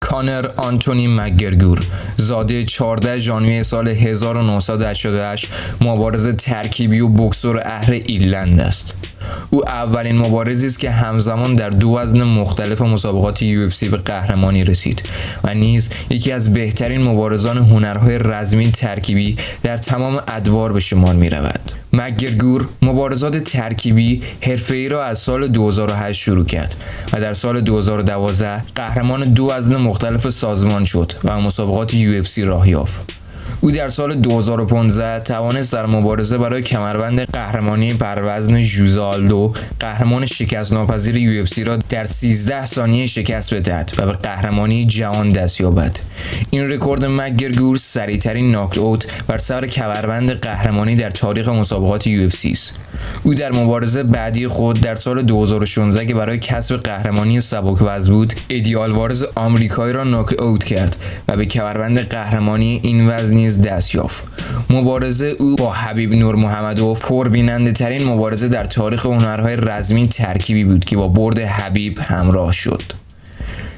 کانر آنتونی مکگرگور زاده 14 ژانویه سال 1988 مبارز ترکیبی و بوکسور اهل ایرلند است. او اولین مبارزی است که همزمان در دو وزن مختلف مسابقات UFC به قهرمانی رسید و نیز یکی از بهترین مبارزان هنرهای رزمی ترکیبی در تمام ادوار به شمار می رود. مکگرگور مبارزات ترکیبی حرفه‌ای را از سال 2008 شروع کرد و در سال 2012 قهرمان دو وزن مختلف سازمان شد و مسابقات UFC راه یافت. او در سال 2015 توانست در مبارزه برای کمربند قهرمانی بروزن ژوزه آلدو قهرمان شکست ناپذیر UFC را در 13 ثانیه شکست بدهد و به قهرمانی جهان دست یابد. این رکورد مکگرگور سریعترین ناک اوت بر سر کمربند قهرمانی در تاریخ مسابقات UFC است. او در مبارزه بعدی خود در سال 2016 که برای کسب قهرمانی سبک وزن بود، ادی آلوارز آمریکایی را ناک اوت کرد و به کمربند قهرمانی این وزن نیز دست یافت. مبارزه او با حبیب نورمحمدوف پربیننده ترین مبارزه در تاریخ هنرهای رزمی ترکیبی بود که با برد حبیب همراه شد.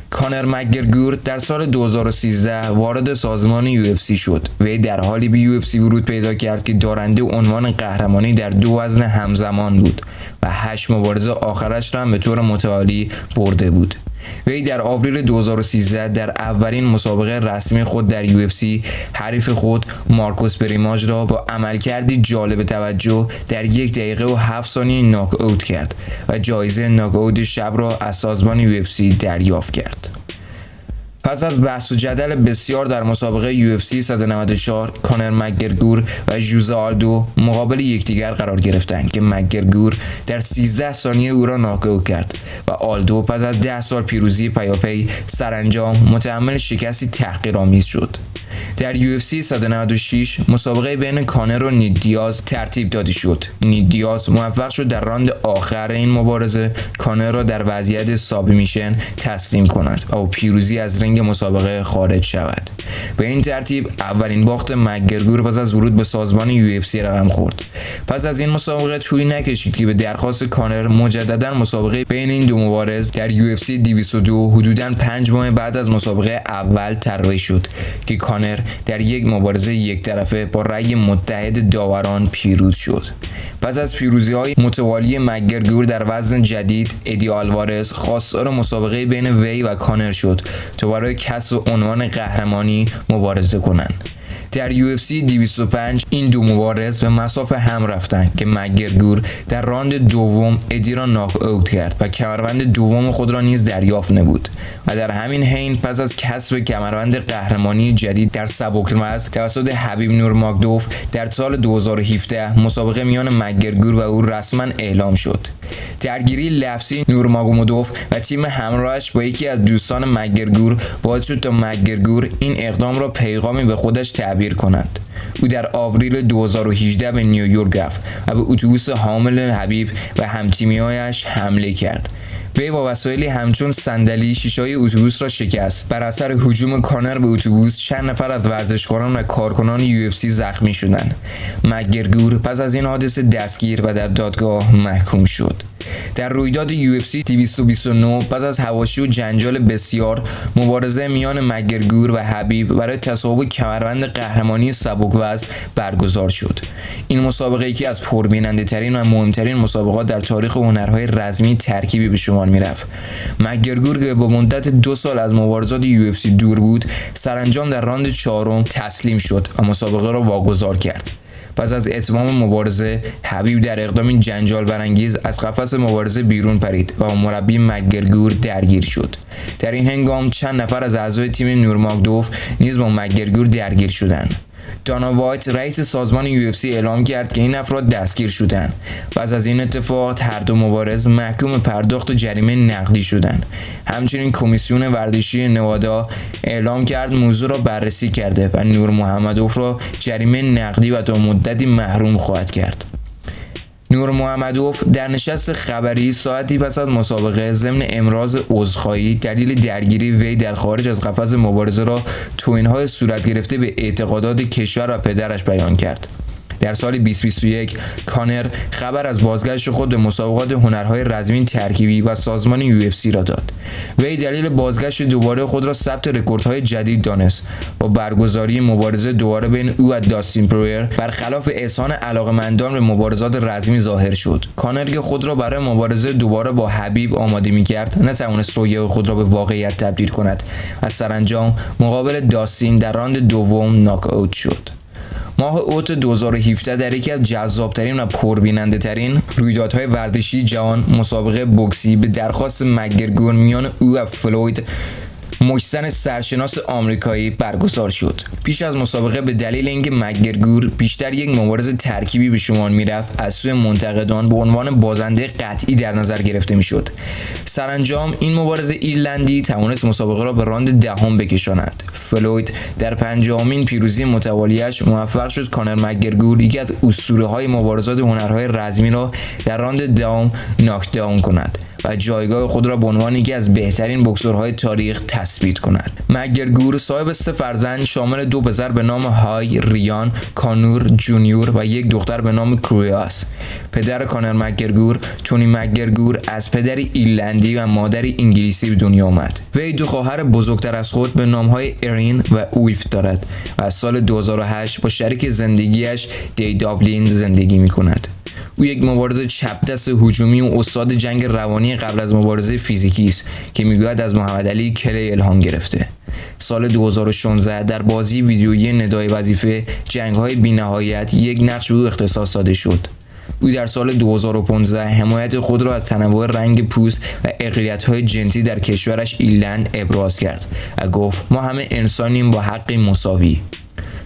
کانر مکگرگور در سال 2013 وارد سازمان UFC شد. وی در حالی به UFC ورود پیدا کرد که دارنده عنوان قهرمانی در دو وزن همزمان بود و 8 مبارزه آخرش را هم به طور متوالی برده بود. وی در آوریل 2013 در اولین مسابقه رسمی خود در UFC حریف خود مارکوس پریماژ را با عملکردی جالب توجه در 1 دقیقه و 7 ثانیه ناک اوت کرد و جایزه ناک اوت شب را از سازمان UFC دریافت کرد. پس از بحث و جدل بسیار در مسابقه UFC 194 کانر مکگرگور و ژوزه آلدو مقابل یکدیگر قرار گرفتند که مکگرگور در 13 ثانیه او را ناک اوت کرد و آلدو پس از 10 سال پیروزی پیاپی سرانجام متحمل شکستی تحقیرآمیز شد. در UFC 196 مسابقه بین کانر و نید دیاز ترتیب داده شد. نید دیاز موفق شد در راند آخر این مبارزه کانر را در وضعیت سابمیشن تسلیم کند و با پیروزی از رینگ مسابقه خارج شود. به این ترتیب اولین باخت مکگرگور پس از ورود به سازمان UFC رقم خورد. پس از این مسابقه طولی نکشید که به درخواست کانر مجددا مسابقه بین این دو مبارز در UFC 202 حدوداً 5 ماه بعد از مسابقه اول طراحی شد که کانر در یک مبارزه یک طرفه با رأی متحد داوران پیروز شد. پس از پیروزی‌های متوالی مکگرگور در وزن جدید، ادی آلوارز خواستار مسابقه بین وی و کانر شد تا برای کسب عنوان قهرمانی مبارزه کنند. در UFC 205 این دو مبارز به مسافه هم رفتند که مکگرگور در راند دوم ادی را ناک اوت کرد و کمربند دوم خود را نیز دریافت نمود و در همین حین پس از کسب کمربند قهرمانی جدید در سبک وزن توسط حبیب نورماگدوف در سال 2017 مسابقه میان مکگرگور و او رسما اعلام شد. درگیری لفظی نورماگومدوف و تیم همراهش با یکی از دوستان مکگرگور باعث شد تا مکگرگور این اقدام را پیغامی به خودش تعبیر کند. او در آوریل 2018 به نیویورک رفت و به اتوبوس حامل حبیب و همتیمی‌هایش حمله کرد. وی با وسایلی همچون صندلی شیشه‌های اتوبوس را شکست. بر اثر هجوم کانر به اتوبوس چند نفر از ورزشکاران و کارکنان UFC زخمی شدند. مکگرگور پس از این حادثه دستگیر و در دادگاه محکوم شد. در رویداد UFC 229 پس از حواشی و جنجال بسیار مبارزه میان مکگرگور و حبیب برای تصاحب کمربند قهرمانی سبک وزن برگزار شد. این مسابقه یکی از پربیننده ترین و مهمترین مسابقات در تاریخ هنرهای رزمی ترکیبی به شمار میرفت. مکگرگور که با مدت 2 سال از مبارزات UFC دور بود سرانجام در راند 4 تسلیم شد و مسابقه را واگذار کرد. پس از اتمام مبارزه حبیب در اقدامی جنجال برانگیز از قفس مبارزه بیرون پرید و با مربی مکگرگور درگیر شد. در این هنگام چند نفر از اعضای تیم نورماگدوف نیز با مکگرگور درگیر شدند. دانا وایت رئیس سازمان UFC اعلام کرد که این افراد دستگیر شدند. پس از این اتفاق هر دو مبارز محکوم پرداخت جریمه نقدی شدند. همچنین کمیسیون ورزشی نوادا اعلام کرد موضوع را بررسی کرده و نورمحمدوف را جریمه نقدی و تا مدتی محروم خواهد کرد. نورمحمدوف در نشست خبری ساعتی پس از مسابقه ضمن ابراز عذرخواهی دلیل درگیری وی در خارج از قفس مبارزه را توهین‌های صورت گرفته به اعتقادات کشور و پدرش بیان کرد. در سال 2021 کانر خبر از بازگشت خود به مسابقات هنرهای رزمی ترکیبی و سازمان UFC را داد. وی دلیل بازگشت دوباره خود را ثبت رکوردهای جدید دانست. با برگزاری مبارزه دوباره بین او و داستین پرویر برخلاف احسان علاقه‌مندان به مبارزات رزمی ظاهر شد. کانر که خود را برای مبارزه دوباره با حبیب آماده می‌کرد، نتوانست رویای خود را به واقعیت تبدیل کند و سرانجام مقابل داستین در راند دوم ناک اوت شد. ماه اوت 2017 در یکی از جذابترین و پربیننده ترین رویدادهای ورزشی جهان، مسابقه بوکسی به درخواست مک‌گرگور میان او و فلوید مجسن سرشناس آمریکایی برگزار شد. پیش از مسابقه به دلیل اینکه مک‌گرگور بیشتر یک مبارز ترکیبی به شمار میرفت، از سوی منتقدان به عنوان بازنده قطعی در نظر گرفته میشد. سرانجام این مبارز ایرلندی توانست مسابقه را به راند دهم بکشاند. فلوید در 50مین پیروزی متوالیش موفق شد کانر مک‌گرگور، یکی از اسطوره‌های مبارزات هنرهای رزمی را در راند دهم ناک داون کند و جایگاه خود را به عنوان یکی از بهترین بوکسورهای تاریخ تثبیت کند. مک‌گرگور صاحب 3 فرزند شامل 2 پسر به نام های، ریان، کانور جونیور و یک دختر به نام کرویا است. پدر کانر مک‌گرگور، تونی مک‌گرگور، از پدری ایرلندی و مادری انگلیسی به دنیا آمد. وی 2 خواهر بزرگتر از خود به نام‌های ارین و اویلف دارد و از سال 2008 با شریک زندگیش دی داولین زندگی می‌کند. او یک مبارز چپ دست هجومی و استاد جنگ روانی قبل از مبارزه فیزیکی است که میگوید از محمد علی کلی الهام گرفته. سال 2016 در بازی ویدیویی ندای وظیفه جنگ‌های بی‌نهایت یک نقش به او اختصاص داده شد. او در سال 2015 حمایت خود را از تنوع رنگ پوست و اقلیت‌های جنسی در کشورش ایرلند ابراز کرد و گفت ما همه انسانیم با حقی مساوی.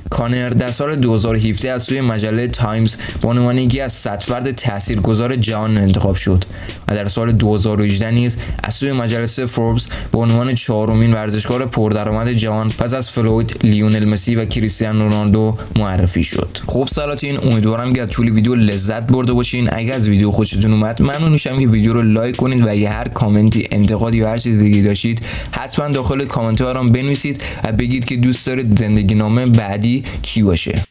کانر در سال 2017 از سوی مجله تایمز به عنوان یکی از 100 فرد تاثیرگذار جهان انتخاب شد و در سال 2018 نیز از سوی مجله فوربس به عنوان 4مین ورزشکار پردرآمد جهان پس از فلوید، لیونل مسی و کریستیانو رونالدو معرفی شد. خب سلاطین، امیدوارم که از طول ویدیو لذت برده باشین. اگر از ویدیو خوشتون اومد ممنون میشم که ویدیو رو لایک کنید و اگه هر کامنتی، انتقادی و هر چیز دیگه داشتید حتما داخل کامنت ها برام بنویسید و بگید که دوست دارید زندگی نامه بعدی کی باشه.